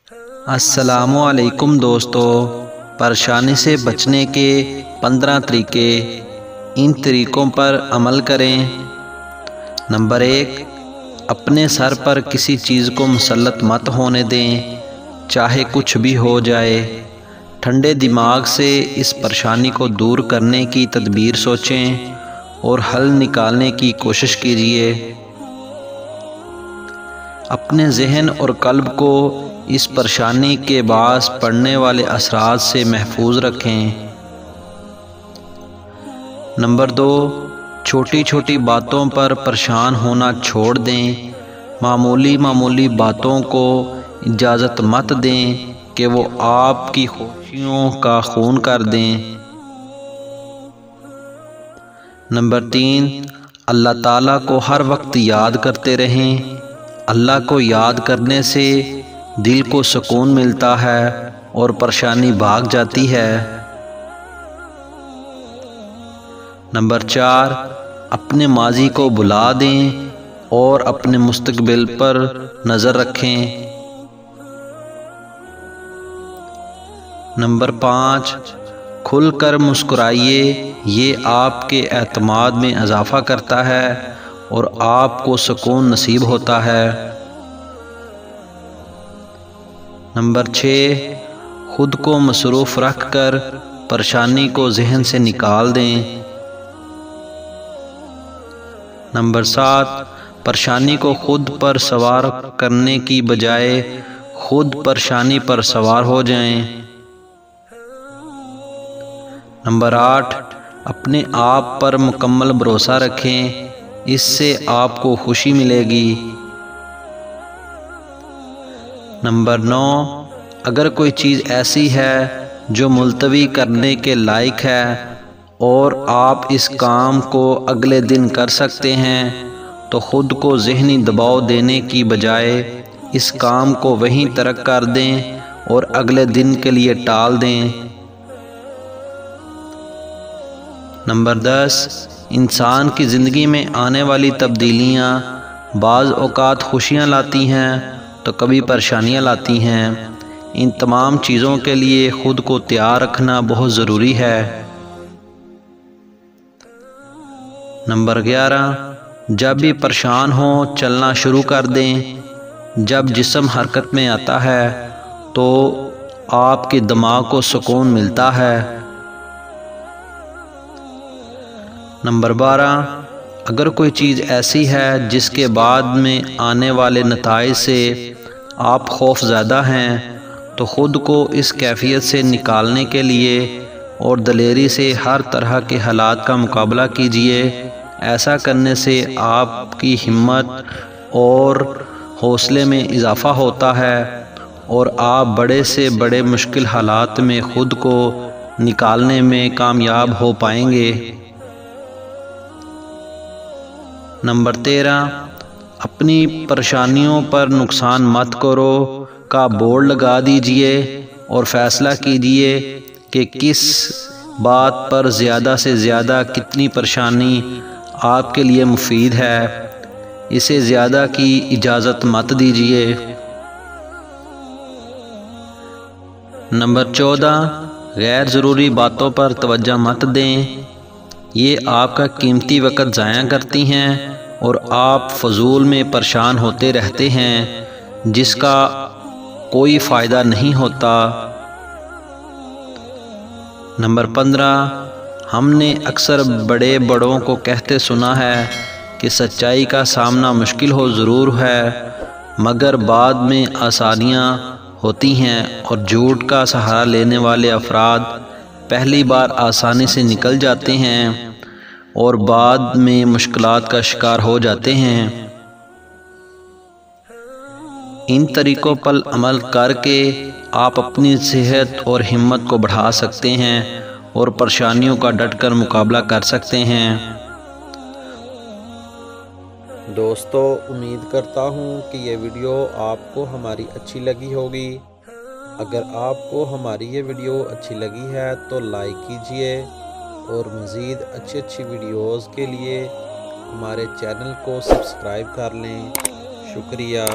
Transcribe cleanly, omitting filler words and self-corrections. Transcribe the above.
السلام علیکم دوستو، پریشانی سے بچنے کے 15 طریقے۔ ان طریقوں پر عمل کریں۔ نمبر 1، اپنے سر پر کسی چیز کو مسلط مت ہونے دیں، چاہے کچھ بھی ہو جائے۔ ٹھنڈے دماغ سے اس پریشانی کو دور کرنے کی تدبیر سوچیں اور حل نکالنے کی کوشش کیجیے۔ اپنے ذہن اور قلب کو اس پریشانی کے باعث پڑنے والے اثرات سے محفوظ رکھیں۔ نمبر 2، چھوٹی چھوٹی باتوں پر پریشان ہونا چھوڑ دیں۔ معمولی باتوں کو اجازت مت دیں کہ وہ آپ کی خوشیوں کا خون کر دیں۔ نمبر 3، اللہ تعالیٰ کو ہر وقت یاد کرتے رہیں۔ اللہ کو یاد کرنے سے دل کو سکون ملتا ہے اور پریشانی بھاگ جاتی ہے۔ نمبر 4، اپنے ماضی کو بھلا دیں اور اپنے مستقبل پر نظر رکھیں۔ نمبر 5، کھل کر مسکرائیے، یہ آپ کے اعتماد میں اضافہ کرتا ہے اور آپ کو سکون نصیب ہوتا ہے۔ نمبر 6، خود کو مصروف رکھ کر پریشانی کو ذہن سے نکال دیں۔ نمبر 7، پریشانی کو خود پر سوار کرنے کی بجائے خود پریشانی پر سوار ہو جائیں۔ نمبر 8، اپنے آپ پر مکمل بھروسہ رکھیں، اس سے آپ کو خوشی ملے گی۔ نمبر 9، اگر کوئی چیز ایسی ہے جو ملتوی کرنے کے لائق ہے اور آپ اس کام کو اگلے دن کر سکتے ہیں تو خود کو ذہنی دباؤ دینے کی بجائے اس کام کو وہیں ترک کر دیں اور اگلے دن کے لیے ٹال دیں۔ نمبر 10، انسان کی زندگی میں آنے والی تبدیلیاں بعض اوقات خوشیاں لاتی ہیں تو کبھی پریشانیاں لاتی ہیں۔ ان تمام چیزوں کے لیے خود کو تیار رکھنا بہت ضروری ہے۔ نمبر 11، جب بھی پریشان ہوں چلنا شروع کر دیں۔ جب جسم حرکت میں آتا ہے تو آپ کے دماغ کو سکون ملتا ہے۔ نمبر 12، اگر کوئی چیز ایسی ہے جس کے بعد میں آنے والے نتائج سے آپ خوف زدہ ہیں تو خود کو اس کیفیت سے نکالنے کے لیے اور دلیری سے ہر طرح کے حالات کا مقابلہ کیجیے۔ ایسا کرنے سے آپ کی ہمت اور حوصلے میں اضافہ ہوتا ہے اور آپ بڑے سے بڑے مشکل حالات میں خود کو نکالنے میں کامیاب ہو پائیں گے۔ نمبر 13، اپنی پریشانیوں پر نقصان مت کرو کا بورڈ لگا دیجئے اور فیصلہ کیجئے کہ کس بات پر زیادہ سے زیادہ کتنی پریشانی آپ کے لیے مفید ہے۔ اسے زیادہ کی اجازت مت دیجئے۔ نمبر 14، غیر ضروری باتوں پر توجہ مت دیں، یہ آپ کا قیمتی وقت ضائع کرتی ہیں اور آپ فضول میں پریشان ہوتے رہتے ہیں جس کا کوئی فائدہ نہیں ہوتا۔ نمبر 15، ہم نے اکثر بڑوں کو کہتے سنا ہے کہ سچائی کا سامنا مشکل ہو ضرور ہے مگر بعد میں آسانیاں ہوتی ہیں اور جھوٹ کا سہارا لینے والے افراد پہلی بار آسانی سے نکل جاتے ہیں اور بعد میں مشکلات کا شکار ہو جاتے ہیں۔ ان طریقوں پر عمل کر کے آپ اپنی صحت اور ہمت کو بڑھا سکتے ہیں اور پریشانیوں کا ڈٹ کر مقابلہ کر سکتے ہیں۔ دوستو، امید کرتا ہوں کہ یہ ویڈیو آپ کو ہماری اچھی لگی ہوگی۔ اگر آپ کو ہماری یہ ویڈیو اچھی لگی ہے تو لائک کیجئے اور مزید اچھی ویڈیوز کے لیے ہمارے چینل کو سبسکرائب کر لیں۔ شکریہ۔